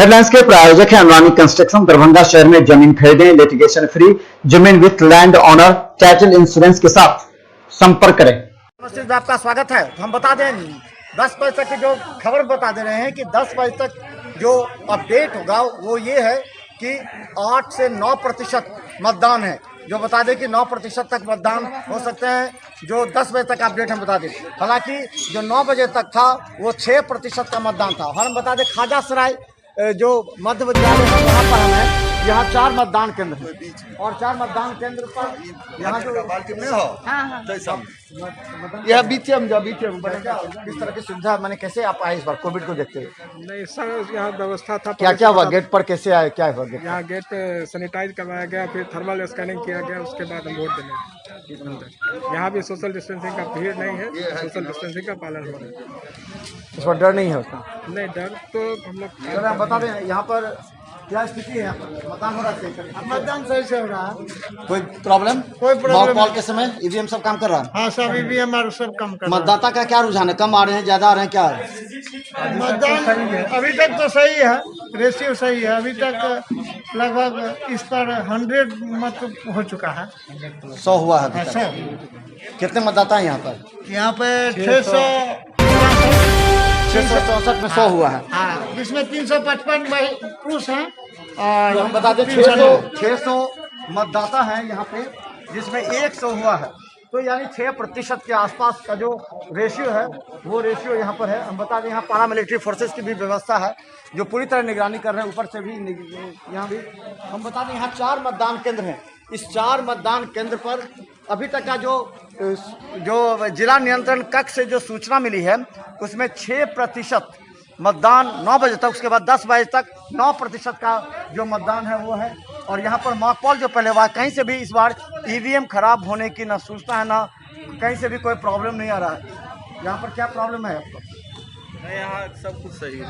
Headlines के प्रायोजक हैं अनुरानी कंस्ट्रक्शन। दरभंगा शहर में जमीन खरीदें, लिटिगेशन फ्री, जमीन with land owner, title insurance के साथ संपर्क करें। नमस्ते, आपका स्वागत है। तो हम बता दें 10 बजे तक की जो खबर बता दे रहे हैं कि 10 बजे तक जो अपडेट होगा वो ये है कि 8 से 9% मतदान है। जो बता दें कि 9% तक मतदान हो सकते हैं। जो 10 बजे तक अपडेट हम बता दें, हालांकि जो 9 बजे तक था वो 6% का मतदान था। और हम बता दें खाजा सराय जो मध्य विद्यालय है वहाँ पर हम हैं। यहाँ 4 मतदान केंद्र हैं और 4 मतदान केंद्र पर यहाँ जो यह बीटीएम बनेगा। किस तरह की सुविधा मैंने कैसे आप आए इस बार कोविड को देखते हुए? नहीं सर, यहाँ व्यवस्था था। क्या क्या हुआ गेट पर, कैसे आए, क्या हुआ गेट? यहाँ गेट पे सैनिटाइज करवाया गया, फिर थर्मल स्कैनिंग किया गया, उसके बाद हम वोट देने अंदर। यहाँ भी सोशल डिस्टेंसिंग का भीड़ नहीं है, सोशल डिस्टेंसिंग का पालन हो रहा है। इस पर डर नहीं है उसका? नहीं, डर तो हम लोग आप बता दें यहाँ पर क्या स्थिति है? मतदान हो रहा है? मतदान सही से हो रहा है। कोई प्रॉब्लम? कोई प्रॉब्लम कॉल के समय ईवीएम सब काम कर रहा है? हाँ, सब ईवीएम और सब काम कर रहा है। मतदाता का क्या रुझान है? कम आ रहे हैं, ज्यादा आ रहे हैं, क्या है? मतदान अभी तक तो सही है, रेशियो सही है। अभी तक लगभग इस पर 100 मत हो चुका है। 100 हुआ है अभी तक। 100 कितने मतदाता हैं यहाँ पर? यहाँ पे 664 664 में 100 हुआ है। हाँ, जिसमें 355 पुरुष हैं तो हम और बता दें 600 मतदाता हैं यहाँ पे, जिसमें 100 हुआ है। तो यानी 6% के आसपास का जो रेशियो है वो रेशियो यहाँ पर है। हम बता दें यहाँ पारा मिलिट्री फोर्सेस की भी व्यवस्था है जो पूरी तरह निगरानी कर रहे हैं, ऊपर से भी यहाँ भी। हम बता दें यहाँ 4 मतदान केंद्र हैं। इस 4 मतदान केंद्र पर अभी तक का जो जिला नियंत्रण कक्ष से जो सूचना मिली है उसमें 6% मतदान 9 बजे तक, उसके बाद 10 बजे तक 9% का जो मतदान है वो है। और यहाँ पर मॉकपोल जो पहले हुआ, कहीं से भी इस बार ईवीएम खराब होने की ना सूचना है, ना कहीं से भी कोई प्रॉब्लम नहीं आ रहा है। यहाँ पर क्या प्रॉब्लम है आपको? नहीं, यहाँ सब कुछ सही है।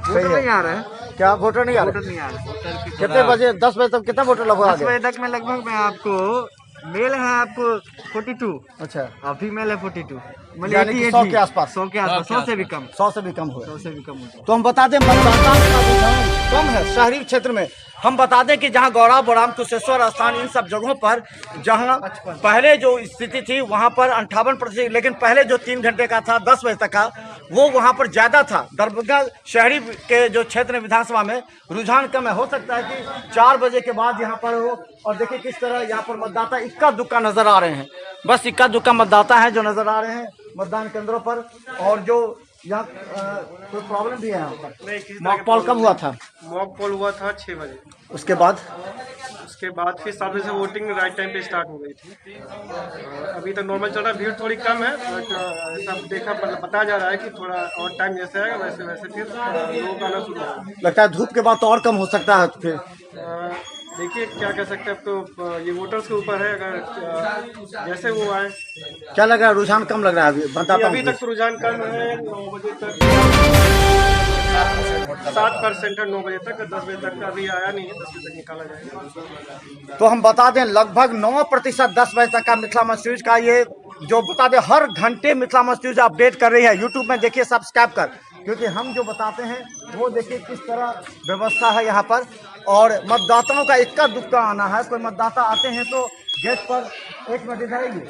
वोटर नहीं आ रहे हैं? क्या वोटर नहीं आ रहे? नहीं आ रहा। कितने बजे? 10 बजे तक कितना वोटर लगभग? 10 बजे तक में लगभग में आपको मेल है आपको 42। अच्छा, और फीमेल है 42। यानी कि 100 के आसपास। 100 के आसपास, 100 से भी कम। 100 से भी कम हुआ। 100 से भी कम होता है। तो हम बता दें मतदाता का रुझान कम है शहरी क्षेत्र में। हम बता दें कि जहां गौड़ा बोराम कुशेश्वर स्थान इन सब जगहों पर जहां पहले जो स्थिति थी वहां पर 58%, लेकिन पहले जो 3 घंटे का था 10 बजे तक का वो वहां पर ज़्यादा था। दरभंगा शहरी के जो क्षेत्र विधानसभा में रुझान कम है। हो सकता है कि 4 बजे के बाद यहाँ पर हो। और देखिए किस तरह यहाँ पर मतदाता इक्का दुक्का नजर आ रहे हैं। बस इक्का दुक्का मतदाता है जो नजर आ रहे हैं मतदान केंद्रों पर। और जो यहाँ कोई प्रॉब्लम भी है यहाँ पर? मॉक पोल कब हुआ था? मॉक पोल हुआ था 6 बजे। उसके बाद फिर 7 बजे से वोटिंग राइट टाइम पे स्टार्ट हो गई थी। अभी तक नॉर्मल चल रहा है, भीड़ थोड़ी कम है, बट ऐसा बताया जा रहा है कि थोड़ा और टाइम जैसे आएगा वैसे वैसे फिर लोग आना शुरू होगा। लगता है धूप के बाद तो और कम हो सकता है फिर। देखिए क्या कह सकते हैं, अब तो ये वोटर्स के ऊपर है। अगर जैसे वो आए। क्या लग रहा है? रुझान कम लग रहा है अभी? अभी तक तो रुझान कम है। 9 बजे तक 7% है, 9 बजे तक। 10 बजे तक अभी आया नहीं है, 10 बजे तक निकाला जाएगा। तो हम बता दें लगभग 9% 10 बजे तक का मिथिला मस्ट न्यूज का ये जो बता दें हर घंटे मिथिला मस्ट न्यूज अपडेट कर रही है। यूट्यूब में देखिए सब्सक्राइब कर, क्योंकि हम जो बताते हैं वो देखिए किस तरह व्यवस्था है यहाँ पर। और मतदाताओं का इक्का दुक्का आना है। कोई मतदाता आते हैं तो गेट पर 1 मिनट इधर आइए।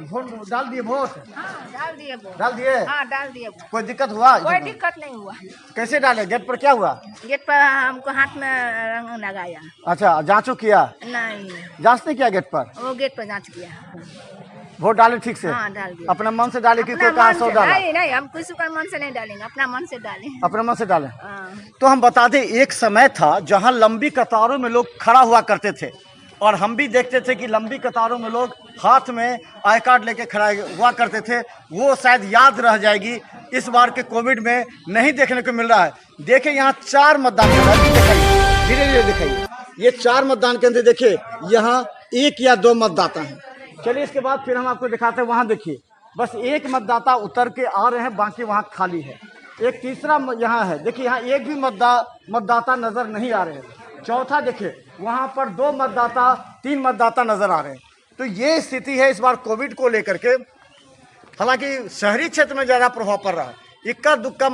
वोट डाल दिए? वोट डाल दिए वो। डाल दिए? हाँ, डाल दिए वो। कोई दिक्कत हुआ? कोई दिक्कत नहीं हुआ। कैसे डाले? गेट पर क्या हुआ? गेट पर हमको हाथ में रंग लगाया। अच्छा, जांचो किया? नहीं, जांच नहीं किया गेट पर? वो गेट पर जांच किया। वोट डाले ठीक से? हाँ, डाल दिया। अपने मन से डाले कि अपना कोई कहा मन 100 से- डाला? नहीं, हम किसी का मन से नहीं डालेंगे, अपना मन से डालेंगे। अपने मन से डाले। हाँ। तो हम बता दें एक समय था जहां लंबी कतारों में लोग खड़ा हुआ करते थे और हम भी देखते थे कि लंबी कतारों में लोग हाथ में आई कार्ड लेके खड़ा हुआ करते थे। वो शायद याद रह जाएगी, इस बार के कोविड में नहीं देखने को मिल रहा है। देखिए यहाँ 4 मतदान केंद्र दिखाइए, धीरे धीरे दिखाइए। ये 4 मतदान केंद्र देखिए, यहाँ 1 या 2 मतदाता हैं। चलिए इसके बाद फिर हम आपको दिखाते हैं। वहाँ देखिए बस 1 मतदाता उतर के आ रहे हैं, बाकी वहाँ खाली है। एक तीसरा यहाँ है, देखिए यहाँ एक भी मतदाता नजर नहीं आ रहे हैं। चौथा देखिए वहाँ पर 2 मतदाता 3 मतदाता नजर आ रहे हैं। तो ये स्थिति है इस बार कोविड को लेकर के। हालांकि शहरी क्षेत्र में ज़्यादा प्रभाव पड़ रहा है। इक्का दुक्का